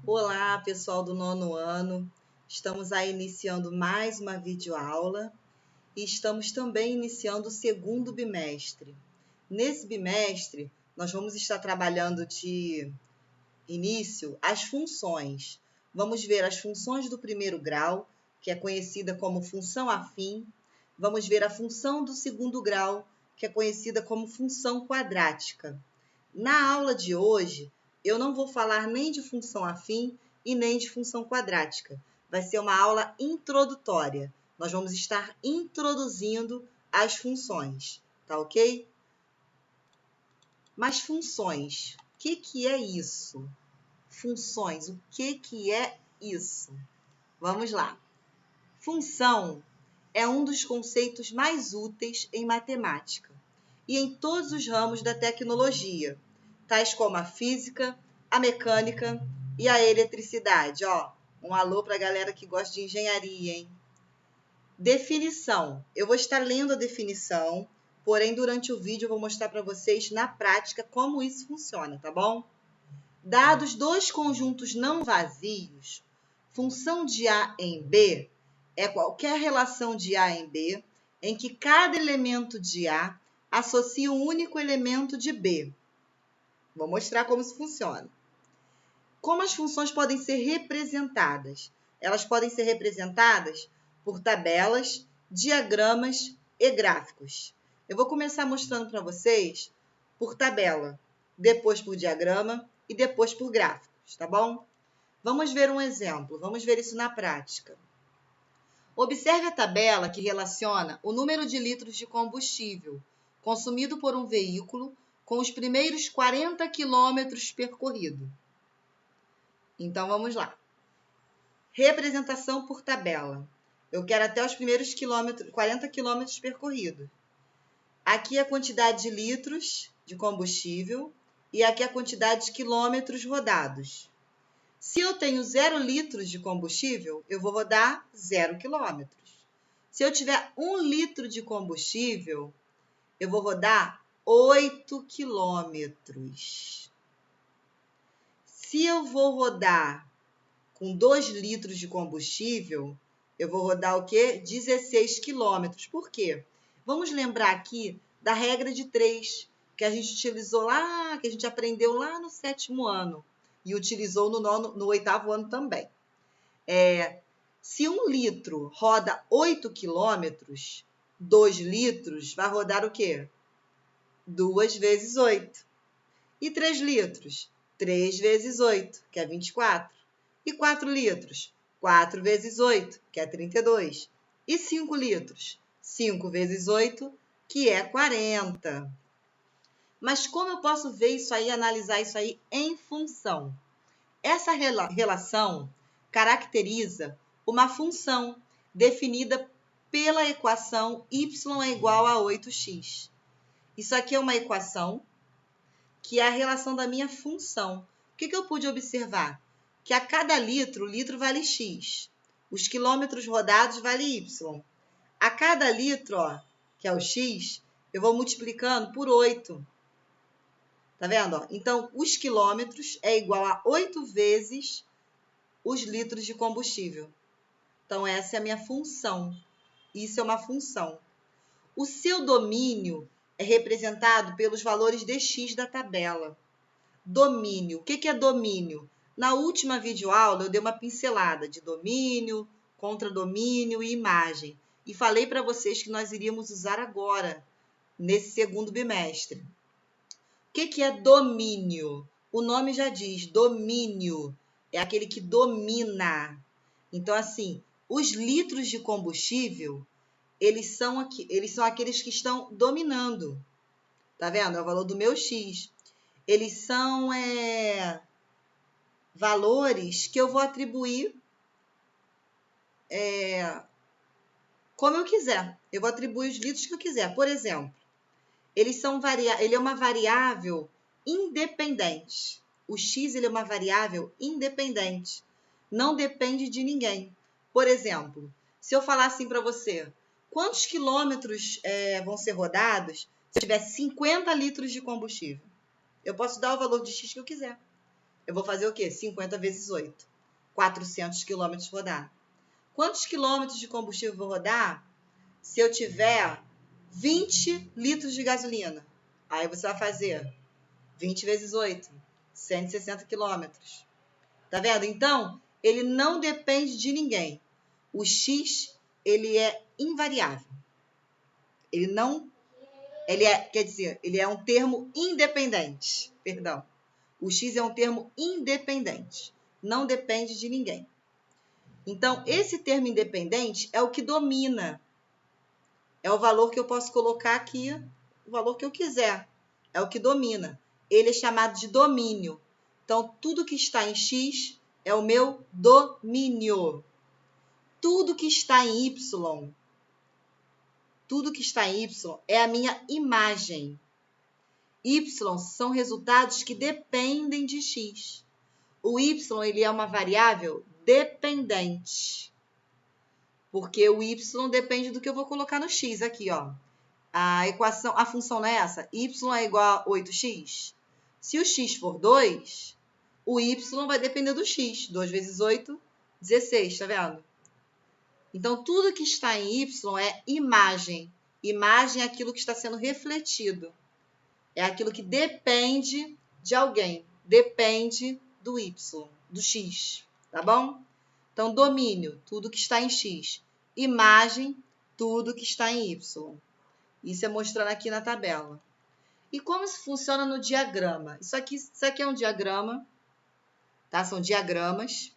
Olá, pessoal do 9º ano. Estamos aí iniciando mais uma videoaula e estamos também iniciando o segundo bimestre. Nesse bimestre, nós vamos estar trabalhando de início as funções. Vamos ver as funções do primeiro grau, que é conhecida como função afim. Vamos ver a função do segundo grau, que é conhecida como função quadrática. Na aula de hoje, eu não vou falar nem de função afim e nem de função quadrática. Vai ser uma aula introdutória. Nós vamos estar introduzindo as funções, tá ok? Mas funções, o que é isso? Funções, o que é isso? Vamos lá. Função é um dos conceitos mais úteis em matemática e em todos os ramos da tecnologia, tais como a física, a mecânica e a eletricidade. Um alô para a galera que gosta de engenharia, hein? Definição. Eu vou estar lendo a definição, porém, durante o vídeo eu vou mostrar para vocês na prática como isso funciona, tá bom? Dados dois conjuntos não vazios, função de A em B é qualquer relação de A em B em que cada elemento de A associa um único elemento de B. Vou mostrar como isso funciona. Como as funções podem ser representadas? Elas podem ser representadas por tabelas, diagramas e gráficos. Eu vou começar mostrando para vocês por tabela, depois por diagrama e depois por gráficos, tá bom? Vamos ver um exemplo, vamos ver isso na prática. Observe a tabela que relaciona o número de litros de combustível consumido por um veículo com os primeiros 40 quilômetros percorridos. Então, vamos lá. Representação por tabela. Eu quero até os primeiros 40 quilômetros percorridos. Aqui a quantidade de litros de combustível e aqui a quantidade de quilômetros rodados. Se eu tenho 0 litros de combustível, eu vou rodar 0 quilômetros. Se eu tiver 1 litro de combustível, eu vou rodar 8 quilômetros. Se eu vou rodar com 2 litros de combustível, eu vou rodar o quê? 16 quilômetros. Por quê? Vamos lembrar aqui da regra de 3, que a gente utilizou lá, que a gente aprendeu lá no 7º ano e utilizou no 8º ano também. Se 1 litro roda 8 quilômetros, 2 litros vai rodar o quê? 2 vezes 8. E 3 litros? 3 vezes 8, que é 24. E 4 litros? 4 vezes 8, que é 32. E 5 litros? 5 vezes 8, que é 40. Mas como eu posso ver isso aí, analisar isso aí em função? Essa relação caracteriza uma função definida pela equação y é igual a 8x. Isso aqui é uma equação que é a relação da minha função. O que eu pude observar? Que a cada litro, o litro vale x. Os quilômetros rodados vale y. A cada litro, que é o x, eu vou multiplicando por 8. Tá vendo? Então, os quilômetros é igual a 8 vezes os litros de combustível. Então, essa é a minha função. Isso é uma função. O seu domínio é representado pelos valores dx da tabela. Domínio. O que é domínio? Na última videoaula, eu dei uma pincelada de domínio, contradomínio e imagem. E falei para vocês que nós iríamos usar agora, nesse segundo bimestre. O que é domínio? O nome já diz, domínio. É aquele que domina. Então, assim, os litros de combustível, eles são aqueles que estão dominando. Tá vendo? É o valor do meu X. Eles são valores que eu vou atribuir como eu quiser. Eu vou atribuir os litros que eu quiser. Por exemplo, ele é uma variável independente. O X ele é uma variável independente. Não depende de ninguém. Por exemplo, se eu falar assim para você, quantos quilômetros vão ser rodados se eu tiver 50 litros de combustível? Eu posso dar o valor de X que eu quiser. Eu vou fazer o quê? 50 vezes 8. 400 quilômetros rodar. Quantos quilômetros de combustível eu vou rodar se eu tiver 20 litros de gasolina? Aí você vai fazer 20 vezes 8, 160 quilômetros. Tá vendo? Então, ele não depende de ninguém. O X, ele é invariável. Ele é um termo independente. Perdão. O X é um termo independente. Não depende de ninguém. Então, esse termo independente é o que domina. É o valor que eu posso colocar aqui, o valor que eu quiser. É o que domina. Ele é chamado de domínio. Então, tudo que está em X é o meu domínio. Tudo que está em Y, é a minha imagem. Y são resultados que dependem de X. O Y, ele é uma variável dependente. Porque o Y depende do que eu vou colocar no X aqui, ó. A função não é essa? Y é igual a 8x. Se o X for 2, o Y vai depender do X. 2 vezes 8, 16, tá vendo? Então, tudo que está em Y é imagem. Imagem é aquilo que está sendo refletido. É aquilo que depende de alguém. Depende do Y, do X, tá bom? Então, domínio, tudo que está em X. Imagem, tudo que está em Y. Isso é mostrando aqui na tabela. E como isso funciona no diagrama? Isso aqui é um diagrama, tá? São diagramas.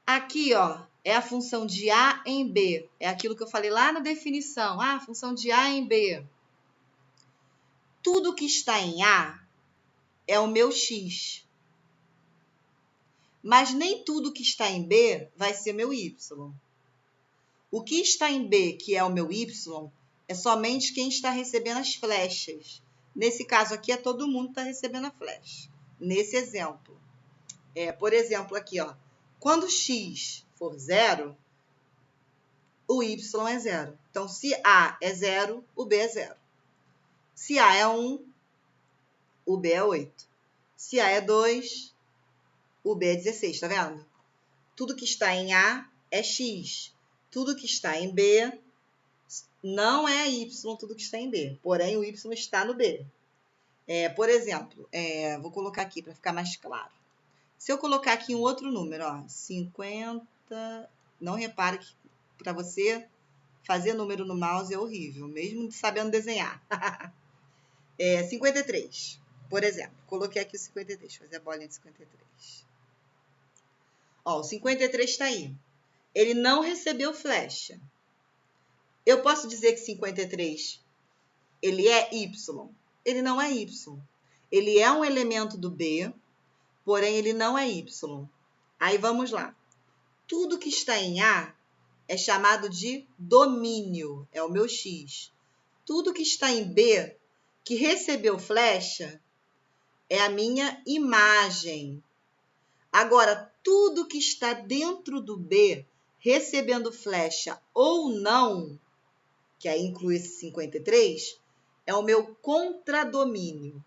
Aqui, ó, é a função de A em B. É aquilo que eu falei lá na definição. A função de A em B. Tudo que está em A é o meu X. Mas nem tudo que está em B vai ser meu Y. O que está em B, que é o meu Y, é somente quem está recebendo as flechas. Nesse caso aqui, é todo mundo que está recebendo a flecha. Nesse exemplo. Por exemplo, aqui, ó. Quando x for 0, o y é 0. Então, se A é 0, o B é 0. Se A é 1, o B é 8. Se A é 2, o B é 16, tá vendo? Tudo que está em A é x. Tudo que está em B não é y, tudo que está em B. Porém, o y está no B. Por exemplo, vou colocar aqui para ficar mais claro. Se eu colocar aqui um outro número, ó, 50... Não repare que para você fazer número no mouse é horrível, mesmo sabendo desenhar. 53, por exemplo. Coloquei aqui o 53, fazer a bolinha de 53. Ó, o 53 está aí. Ele não recebeu flecha. Eu posso dizer que 53, ele é Y? Ele não é Y. Ele é um elemento do B, porém ele não é Y. Aí vamos lá. Tudo que está em A é chamado de domínio, é o meu X. Tudo que está em B, que recebeu flecha, é a minha imagem. Agora, tudo que está dentro do B, recebendo flecha ou não, que aí inclui esse 53, é o meu contradomínio,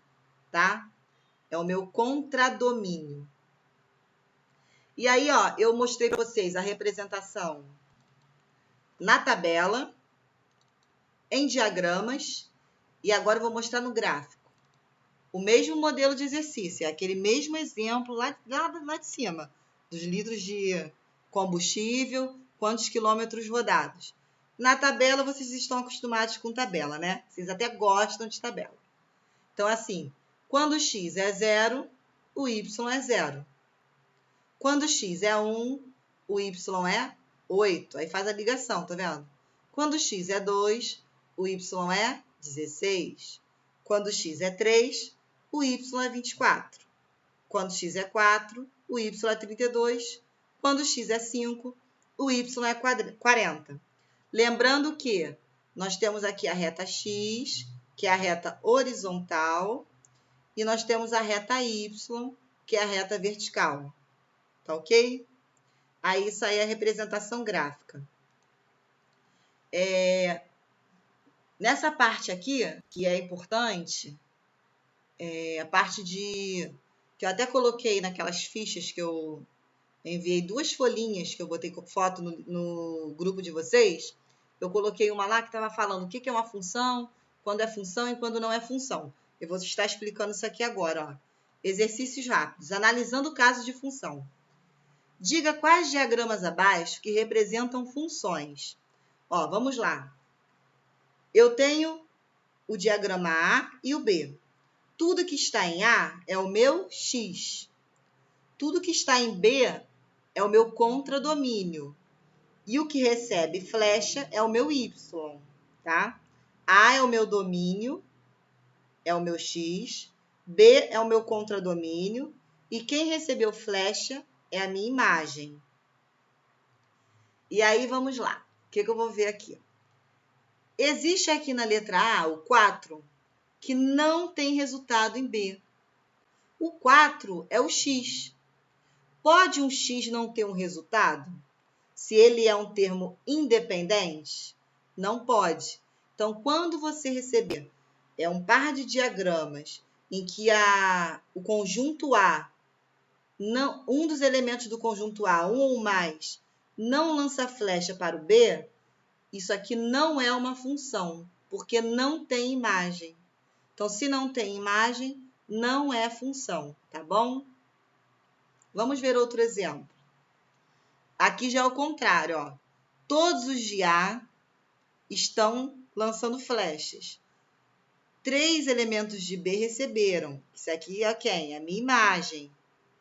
tá? É o meu contradomínio. E aí, ó, eu mostrei para vocês a representação na tabela, em diagramas, e agora eu vou mostrar no gráfico. O mesmo modelo de exercício, é aquele mesmo exemplo lá de cima, dos litros de combustível, quantos quilômetros rodados. Na tabela, vocês estão acostumados com tabela, né? Vocês até gostam de tabela. Então, assim, quando x é 0, o y é 0. Quando x é 1, o y é 8. Aí faz a ligação, tá vendo? Quando x é 2, o y é 16. Quando x é 3, o y é 24. Quando x é 4, o y é 32. Quando x é 5, o y é 40. Lembrando que nós temos aqui a reta x, que é a reta horizontal, e nós temos a reta y, que é a reta vertical. Tá ok? Aí isso aí é a representação gráfica. Nessa parte aqui, que é importante, a parte que que eu até coloquei naquelas fichas que eu enviei 2 folhinhas que eu botei com foto no grupo de vocês. Eu coloquei uma lá que estava falando o que é uma função, quando é função e quando não é função. Eu vou estar explicando isso aqui agora, ó. Exercícios rápidos, analisando casos de função. Diga quais diagramas abaixo que representam funções. Ó, vamos lá. Eu tenho o diagrama A e o B. Tudo que está em A é o meu X. Tudo que está em B é o meu contradomínio. E o que recebe flecha é o meu Y, tá? A é o meu domínio, é o meu X. B é o meu contradomínio. E quem recebeu flecha é a minha imagem. E aí, vamos lá. O que eu vou ver aqui? Existe aqui na letra A o 4, que não tem resultado em B. O 4 é o X. Pode um X não ter um resultado? Se ele é um termo independente? Não pode. Então, quando você receber um par de diagramas em que o conjunto A, um dos elementos do conjunto A, um ou mais, não lança flecha para o B, isso aqui não é uma função, porque não tem imagem. Então, se não tem imagem, não é função, tá bom? Vamos ver outro exemplo. Aqui já é o contrário, ó. Todos os de A estão lançando flechas. 3 elementos de B receberam. Isso aqui é quem? A minha imagem.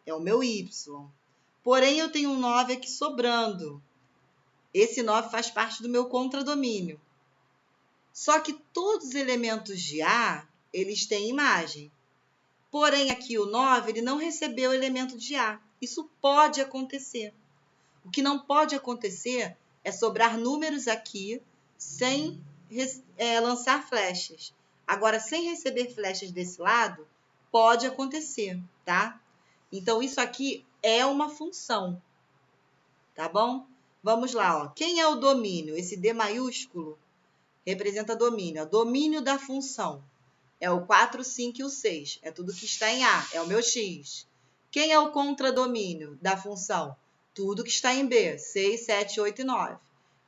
É o meu Y. Porém, eu tenho um 9 aqui sobrando. Esse 9 faz parte do meu contradomínio. Só que todos os elementos de A, eles têm imagem. Porém, aqui o 9, ele não recebeu o elemento de A. Isso pode acontecer. O que não pode acontecer é sobrar números aqui sem lançar flechas. Agora, sem receber flechas desse lado, pode acontecer, tá? Então, isso aqui é uma função, tá bom? Vamos lá, ó. Quem é o domínio? Esse D maiúsculo representa domínio. O domínio da função é o 4, 5 e o 6. É tudo que está em A, é o meu X. Quem é o contradomínio da função? Tudo que está em B, 6, 7, 8 e 9.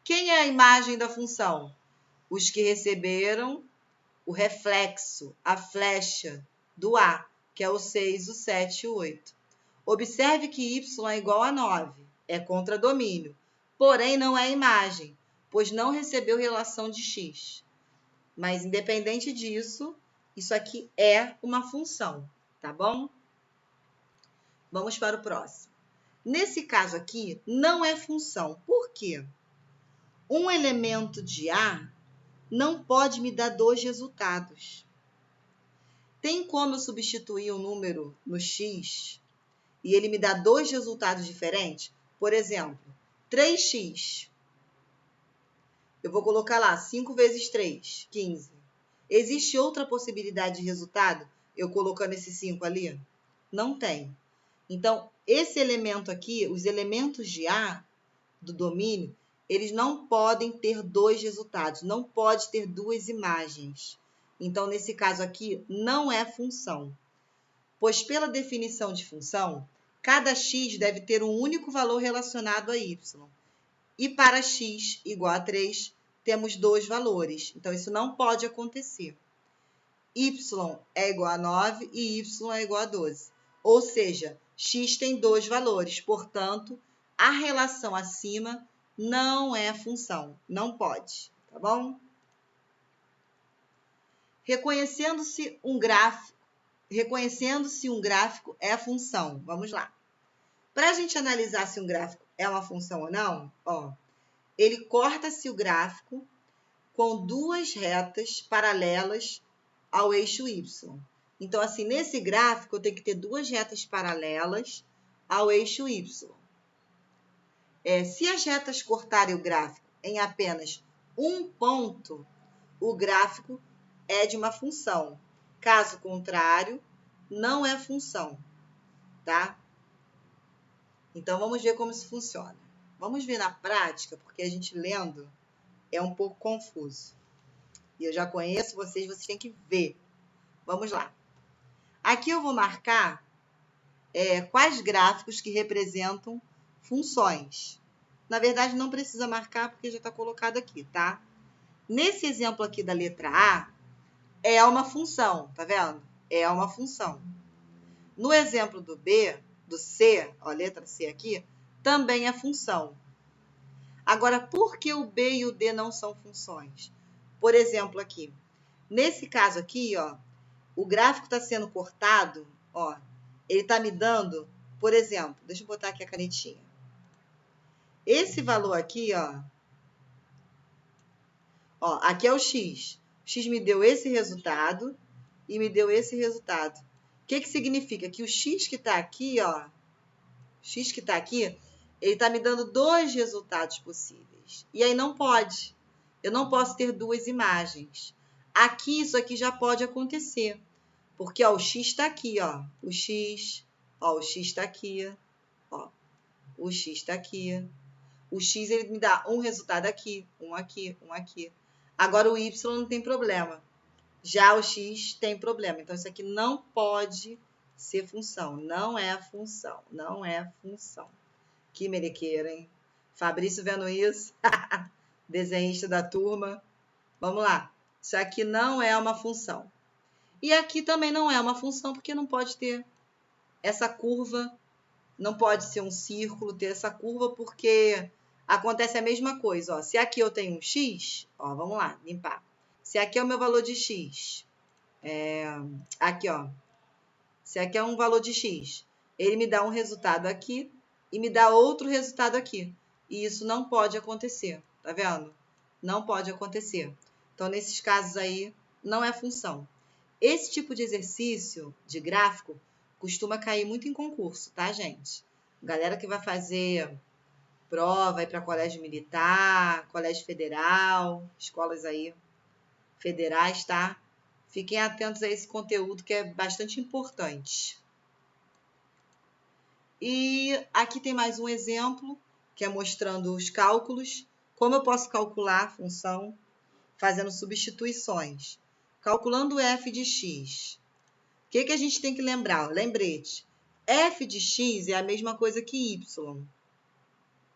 Quem é a imagem da função? Os que receberam o reflexo, a flecha do A, que é o 6, o 7 e o 8. Observe que Y é igual a 9, é contradomínio, porém não é imagem, pois não recebeu relação de X. Mas, independente disso, isso aqui é uma função, tá bom? Vamos para o próximo. Nesse caso aqui, não é função. Por quê? Um elemento de A não pode me dar 2 resultados. Tem como eu substituir um número no X e ele me dá 2 resultados diferentes? Por exemplo, 3x. Eu vou colocar lá 5 vezes 3, 15. Existe outra possibilidade de resultado eu colocando esse 5 ali? Não tem. Então, esse elemento aqui, os elementos de A, do domínio, eles não podem ter 2 resultados, não pode ter 2 imagens. Então, nesse caso aqui, não é função. Pois, pela definição de função, cada x deve ter um único valor relacionado a y. E para x igual a 3, temos 2 valores. Então, isso não pode acontecer. Y é igual a 9 e y é igual a 12. Ou seja, x tem 2 valores. Portanto, a relação acima não é função. Não pode, tá bom? Reconhecendo-se um gráfico é função. Vamos lá. Para a gente analisar se um gráfico é uma função ou não, ó, ele corta-se o gráfico com 2 retas paralelas ao eixo Y. Então, assim, nesse gráfico, eu tenho que ter 2 retas paralelas ao eixo Y. Se as retas cortarem o gráfico em apenas um ponto, o gráfico é de uma função. Caso contrário, não é função, tá? Então, vamos ver como isso funciona. Vamos ver na prática, porque a gente lendo é um pouco confuso. E eu já conheço vocês têm que ver. Vamos lá. Aqui eu vou marcar quais gráficos que representam funções. Na verdade, não precisa marcar porque já está colocado aqui, tá? Nesse exemplo aqui da letra A, é uma função, tá vendo? É uma função. No exemplo do B, do C, ó, a letra C aqui, também é função. Agora, por que o B e o D não são funções? Por exemplo, aqui. Nesse caso aqui, ó, o gráfico está sendo cortado, ó, ele está me dando, por exemplo, deixa eu botar aqui a canetinha. Esse valor aqui, ó, aqui é o X. O X me deu esse resultado e me deu esse resultado. O que significa? Que o X que está aqui, ó, X que está aqui, ele está me dando dois resultados possíveis. E aí não pode. Eu não posso ter duas imagens. Aqui, isso aqui já pode acontecer. Porque, ó, o X está aqui, ó. O X está aqui, ó. O X está aqui. O X, ele me dá um resultado aqui, um aqui, um aqui. Agora, o Y não tem problema. Já o X tem problema. Então, isso aqui não pode ser função. Não é função. Não é função. Que melequeira, hein? Fabrício vendo isso. Desenhista da turma. Vamos lá. Isso aqui não é uma função. E aqui também não é uma função, porque não pode ter essa curva. Não pode ser um círculo, ter essa curva, porque acontece a mesma coisa. Ó. Se aqui eu tenho um X, ó, vamos lá, limpar. Se aqui é o meu valor de X, aqui, ó. Se aqui é um valor de X, ele me dá um resultado aqui e me dá outro resultado aqui. E isso não pode acontecer, tá vendo? Não pode acontecer. Então, nesses casos aí, não é função. Esse tipo de exercício de gráfico costuma cair muito em concurso, tá, gente? Galera que vai fazer prova, ir para colégio militar, colégio federal, escolas aí federais, tá? Fiquem atentos a esse conteúdo que é bastante importante. E aqui tem mais um exemplo, que é mostrando os cálculos. Como eu posso calcular a função fazendo substituições? Calculando f de x. O que a gente tem que lembrar? Lembrete. F de x é a mesma coisa que y.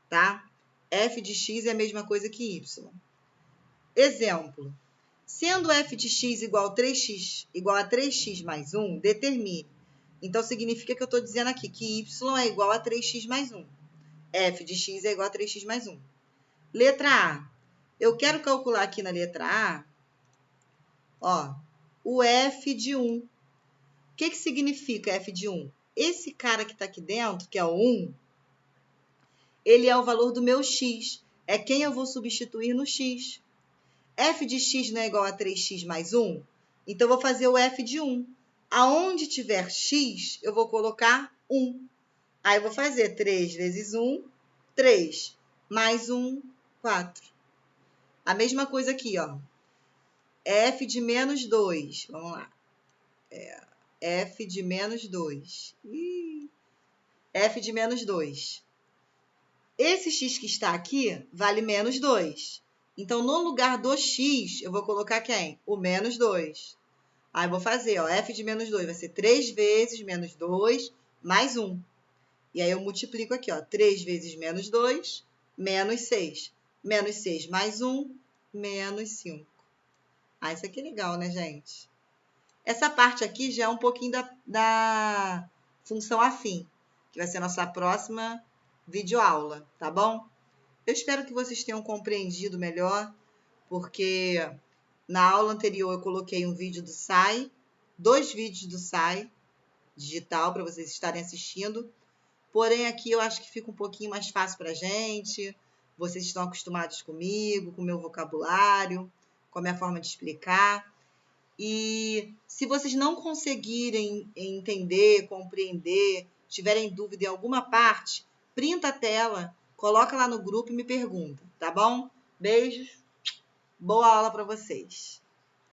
Tá? F de x é a mesma coisa que y. Exemplo. Sendo f de x igual a 3x mais 1, determine. Então, significa que eu estou dizendo aqui que y é igual a 3x mais 1. F de x é igual a 3x mais 1. Letra A. Eu quero calcular aqui na letra A, ó, o f de 1. O que significa f de 1? Esse cara que está aqui dentro, que é o 1, ele é o valor do meu x. É quem eu vou substituir no x. F de x não é igual a 3x mais 1? Então, eu vou fazer o f de 1. Aonde tiver x, eu vou colocar 1. Aí, eu vou fazer 3 vezes 1, 3. Mais 1, 4. A mesma coisa aqui, ó. F de menos 2. Vamos lá. F de menos 2. F de menos 2. Esse x que está aqui vale menos 2. Então, no lugar do x, eu vou colocar quem? O menos 2. Aí, eu vou fazer, ó, f de menos 2 vai ser 3 vezes menos 2 mais 1. E aí, eu multiplico aqui, ó, 3 vezes menos 2, menos 6. Menos 6 mais 1, menos 5. Ah, isso aqui é legal, né, gente? Essa parte aqui já é um pouquinho da função afim, que vai ser a nossa próxima videoaula, tá bom? Eu espero que vocês tenham compreendido melhor, porque na aula anterior eu coloquei um vídeo do SAI, 2 vídeos do SAI digital para vocês estarem assistindo. Porém, aqui eu acho que fica um pouquinho mais fácil para a gente. Vocês estão acostumados comigo, com o meu vocabulário, com a minha forma de explicar. E se vocês não conseguirem entender, compreender, tiverem dúvida em alguma parte, printa a tela, coloca lá no grupo e me pergunta, tá bom? Beijos, boa aula para vocês.